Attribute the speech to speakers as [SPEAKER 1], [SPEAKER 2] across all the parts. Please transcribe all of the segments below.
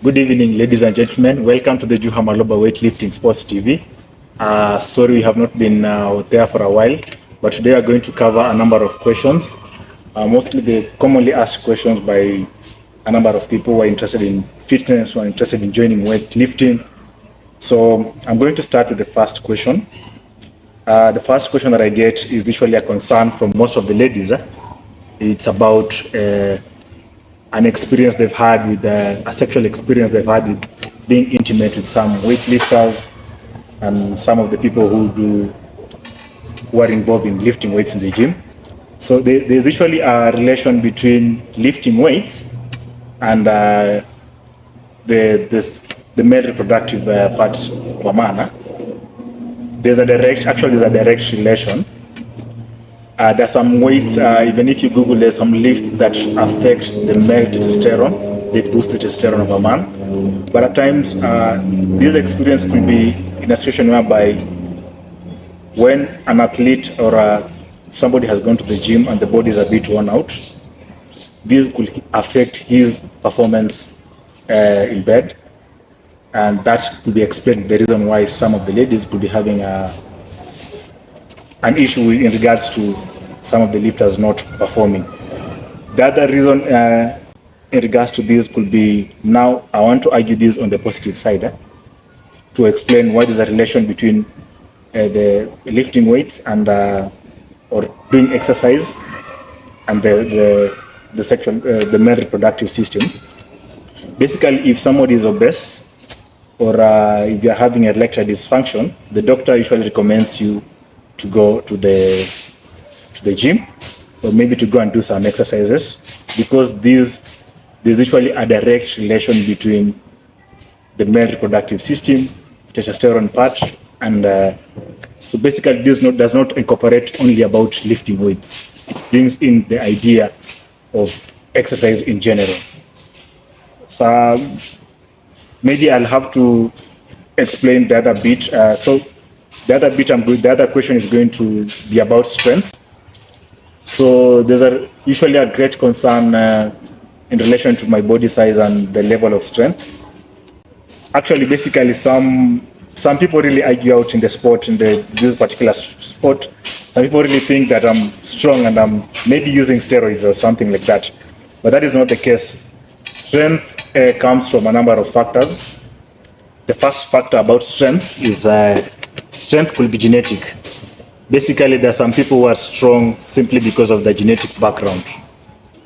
[SPEAKER 1] Good evening, ladies and gentlemen. Welcome to the Juha Maloba Weightlifting Sports TV. Sorry we have not been there for a while, but today we are going to cover a number of questions. Mostly the commonly asked questions by a number of people who are interested in fitness, who are interested in joining weightlifting. So I'm going to start with the first question. The first question that I get is usually a concern from most of the ladies. It's about an experience they've had with a sexual experience they've had with being intimate with some weightlifters and some of the people who are involved in lifting weights in the gym. So there's usually a relation between lifting weights and the male reproductive part of a man. There's a direct relation. There's some weights, even if you Google, there's some lifts that affect the male testosterone. They boost the testosterone of a man. But at times, this experience could be in a situation whereby when an athlete or somebody has gone to the gym and the body is a bit worn out, this could affect his performance in bed. And that could be explained the reason why some of the ladies could be having an issue in regards to some of the lifters not performing. The other reason in regards to this could be, now I want to argue this on the positive side to explain why there's a relation between the lifting weights and or doing exercise and the male reproductive system. Basically, if somebody is obese or if you're having erectile dysfunction, the doctor usually recommends you to go to the gym or maybe to go and do some exercises, because there's usually a direct relation between the male reproductive system, testosterone part, and so basically this does not incorporate only about lifting weights. It brings in the idea of exercise in general. So maybe I'll have to explain the other bit. So the other question is going to be about strength. So there's usually a great concern in relation to my body size and the level of strength. Actually, basically, some people really argue out in the sport, in this particular sport. Some people really think that I'm strong and I'm maybe using steroids or something like that. But that is not the case. Strength comes from a number of factors. The first factor about strength is strength could be genetic. Basically, there are some people who are strong simply because of the genetic background.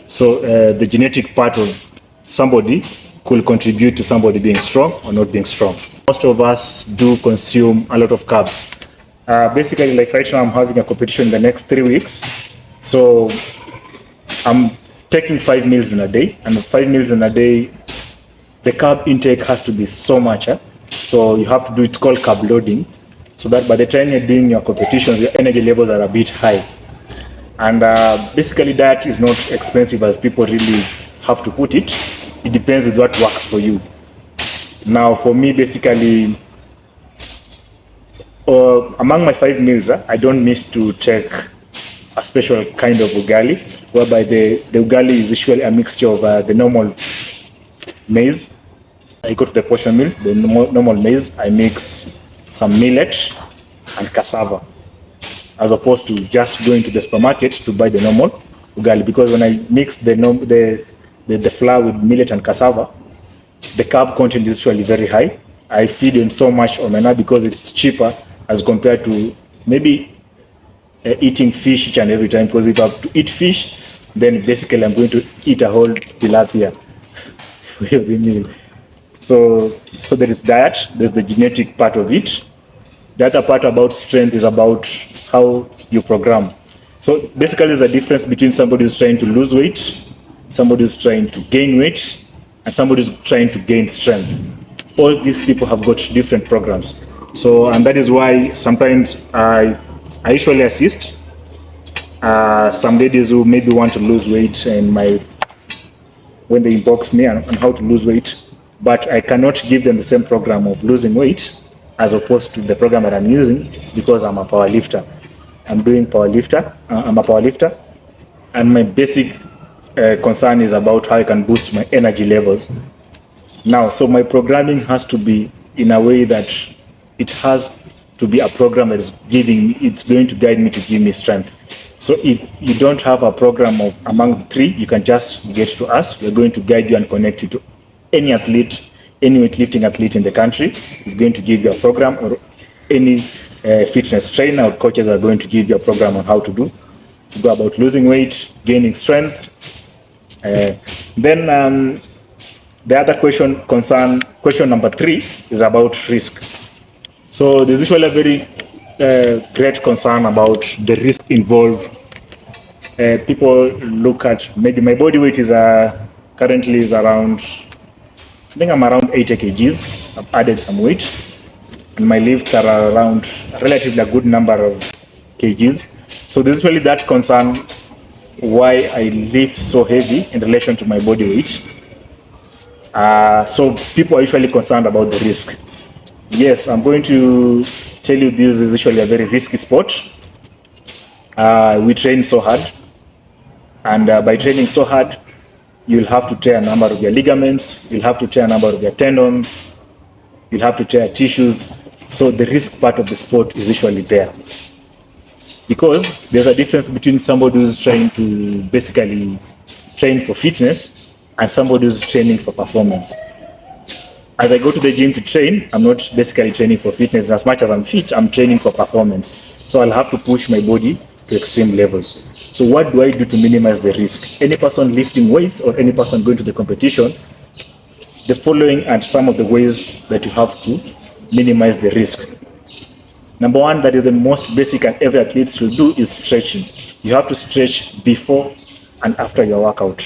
[SPEAKER 1] So the genetic part of somebody could contribute to somebody being strong or not being strong. Most of us do consume a lot of carbs. Basically, like right now, I'm having a competition in the next 3 weeks. So I'm taking 5 meals in a day, and 5 meals in a day, the carb intake has to be so much. So you have to do, it's called carb loading, so that by the time you're doing your competitions, your energy levels are a bit high. And basically that is not expensive as people really have to put it. It depends on what works for you. Now for me, basically, among my 5 meals, I don't miss to take a special kind of ugali, whereby the ugali is usually a mixture of the normal maize. I go to the portion meal, the normal maize, I mix some millet and cassava, as opposed to just going to the supermarket to buy the normal ugali. Because when I mix the flour with millet and cassava, the carb content is usually very high. I feed in so much omena because it's cheaper as compared to maybe eating fish each and every time. Because if I have to eat fish, then basically I'm going to eat a whole tilapia every meal. So there is diet, there's the genetic part of it. The other part about strength is about how you program. So basically there's a difference between somebody who's trying to lose weight, somebody who's trying to gain weight, and somebody who's trying to gain strength. All these people have got different programs. So, and that is why sometimes I usually assist some ladies who maybe want to lose weight when they inbox me on how to lose weight. But I cannot give them the same program of losing weight as opposed to the program that I'm using, because I'm a power lifter. I'm a power lifter, and my basic concern is about how I can boost my energy levels Now, so my programming has to be in a way that it has to be a program that is it's going to guide me to give me strength. So if you don't have a program of among three, you can just get to us. We're going to guide you and connect you to any athlete, any weightlifting athlete in the country is going to give you a program, or any fitness trainer or coaches are going to give you a program on how to go about losing weight, gaining strength. Then the other question number 3 is about risk. So there's usually a very great concern about the risk involved. People look at, maybe my body weight is currently is around, I think I'm around 80 kgs. I've added some weight, and my lifts are around relatively a good number of kgs. So there's usually that concern why I lift so heavy in relation to my body weight. So people are usually concerned about the risk. Yes, I'm going to tell you this is usually a very risky sport. We train so hard, and by training so hard, you'll have to tear a number of your ligaments, you'll have to tear a number of your tendons, you'll have to tear tissues. So the risk part of the sport is usually there. Because there's a difference between somebody who's trying to basically train for fitness and somebody who's training for performance. As I go to the gym to train, I'm not basically training for fitness. As much as I'm fit, I'm training for performance. So I'll have to push my body to extreme levels. So what do I do to minimize the risk? Any person lifting weights or any person going to the competition, the following are some of the ways that you have to minimize the risk. Number one, that is the most basic and every athlete should do, is stretching. You have to stretch before and after your workout.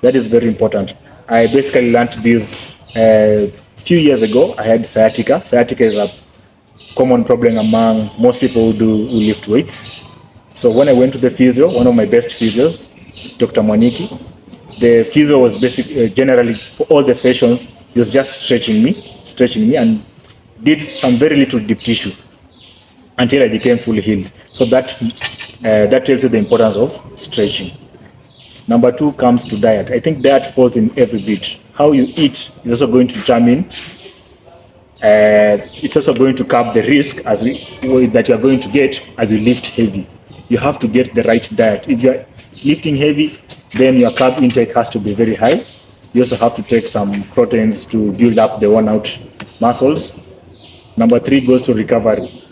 [SPEAKER 1] That is very important. I basically learned this a few years ago. I had sciatica. Sciatica is a common problem among most people who lift weights. So when I went to the physio, one of my best physios, Dr. Mwaniki, the physio was generally for all the sessions, he was just stretching me and did some very little deep tissue until I became fully healed. So that tells you the importance of stretching. Number 2 comes to diet. I think diet falls in every bit. How you eat is also going to determine, it's also going to curb the risk that you are going to get as you lift heavy. You have to get the right diet. If you are lifting heavy, then your carb intake has to be very high. You also have to take some proteins to build up the worn out muscles. Number 3 goes to recovery.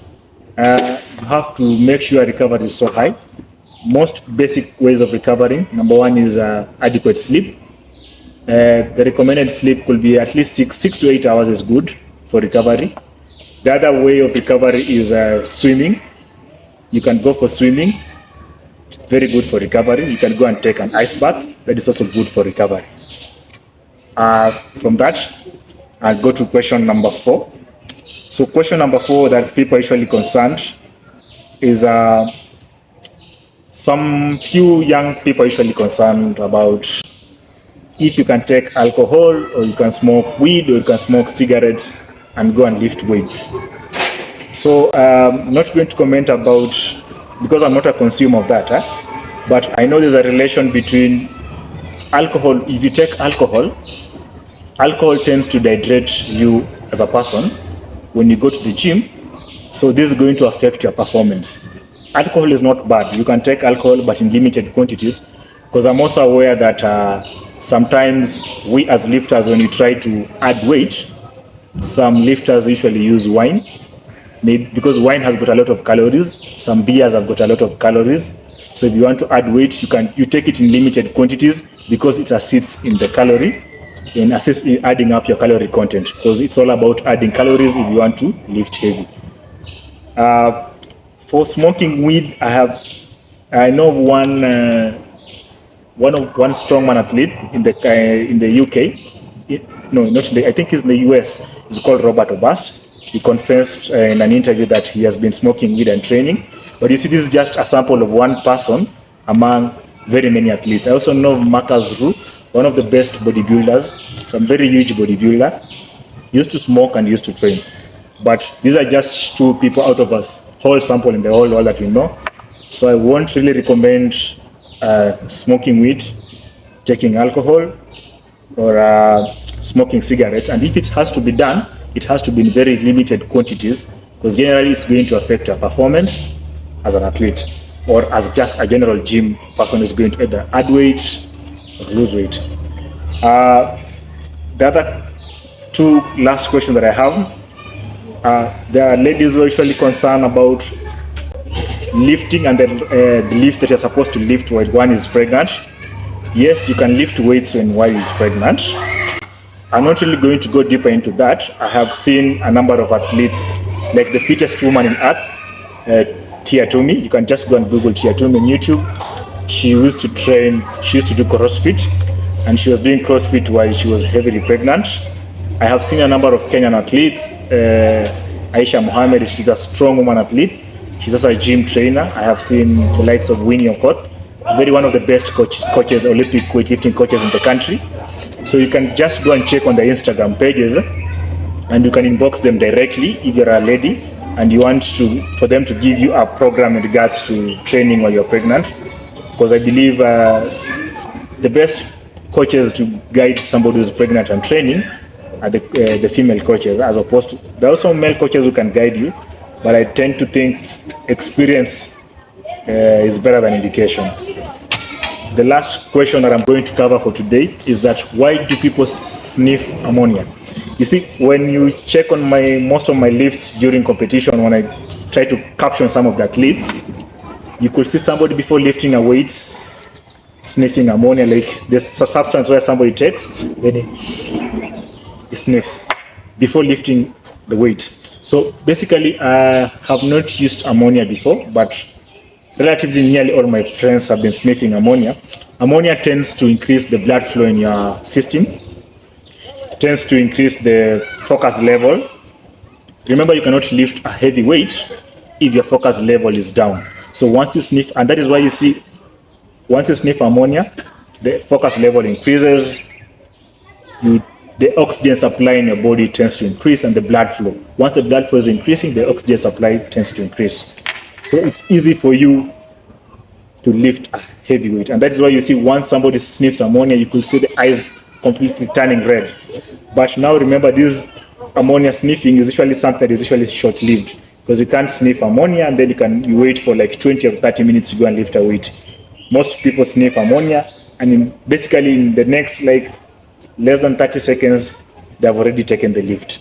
[SPEAKER 1] You have to make sure recovery is so high. Most basic ways of recovering, number 1 is adequate sleep. The recommended sleep could be at least 6 to 8 hours is good for recovery. The other way of recovery is swimming. You can go for swimming, very good for recovery. You can go and take an ice bath, that is also good for recovery. From that, I'll go to question number 4. So question number 4 that people are usually concerned is some few young people are usually concerned about if you can take alcohol, or you can smoke weed, or you can smoke cigarettes and go and lift weights. So I'm not going to comment about, because I'm not a consumer of that, but I know there's a relation between alcohol. If you take alcohol tends to dehydrate you as a person when you go to the gym. So this is going to affect your performance. Alcohol is not bad. You can take alcohol, but in limited quantities, because I'm also aware that sometimes we as lifters, when we try to add weight, some lifters usually use wine. Maybe because wine has got a lot of calories. Some beers have got a lot of calories. So if you want to add weight, you take it in limited quantities, because it assists in the calorie and assists in adding up your calorie content, because it's all about adding calories if you want to lift heavy. For smoking weed, I know one strongman athlete in the UK. No, not in the, I think it's in the US. It's called Robert Obast. He confessed in an interview that he has been smoking weed and training. But you see, this is just a sample of one person among very many athletes. I also know Marcus Rue, one of the best bodybuilders, some very huge bodybuilder. He used to smoke and used to train. But these are just 2 people out of a whole sample in the whole world that we know. So I won't really recommend smoking weed, taking alcohol, or smoking cigarettes. And if it has to be done, it has to be in very limited quantities, because generally it's going to affect your performance as an athlete, or as just a general gym person who's going to either add weight or lose weight. The other two last questions that I have, there are ladies who are usually concerned about lifting and the lifts that you're supposed to lift while one is pregnant. Yes, you can lift weights when one is pregnant. I'm not really going to go deeper into that. I have seen a number of athletes, like the fittest woman in earth, Tia Toomey. You can just go and Google Tia Toomey on YouTube. She used to train, she used to do CrossFit, and she was doing CrossFit while she was heavily pregnant. I have seen a number of Kenyan athletes. Aisha Mohammed, she's a strong woman athlete. She's also a gym trainer. I have seen the likes of Winnie Okoth, one of the best coaches, Olympic weightlifting coaches in the country. So you can just go and check on the Instagram pages, and you can inbox them directly if you're a lady and you want for them to give you a program in regards to training while you're pregnant. Because I believe the best coaches to guide somebody who's pregnant and training are the female coaches, as opposed to, there are also male coaches who can guide you, but I tend to think experience is better than education. The last question that I'm going to cover for today is that why do people sniff ammonia? You see, when you check on most of my lifts during competition, when I try to caption some of the athletes, you could see somebody before lifting a weight sniffing ammonia. Like, there's a substance where somebody takes, then he sniffs before lifting the weight. So basically, I have not used ammonia before, but relatively nearly all my friends have been sniffing ammonia. Ammonia tends to increase the blood flow in your system, tends to increase the focus level. Remember, you cannot lift a heavy weight if your focus level is down. So once you sniff, and that is why you see, once you sniff ammonia, the focus level increases, the oxygen supply in your body tends to increase, and the blood flow. Once the blood flow is increasing, the oxygen supply tends to increase. So it's easy for you to lift a heavy weight. And that is why you see once somebody sniffs ammonia, you could see the eyes completely turning red. But now remember, this ammonia sniffing is usually something that is usually short-lived, because you can't sniff ammonia and then you wait for like 20 or 30 minutes to go and lift a weight. Most people sniff ammonia, and basically in the next less than 30 seconds, they have already taken the lift.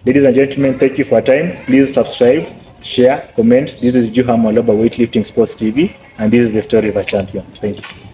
[SPEAKER 1] Ladies and gentlemen, thank you for your time. Please subscribe, share, comment. This is Juha Maloba, Weightlifting Sports TV, and this is the story of a champion. Thank you.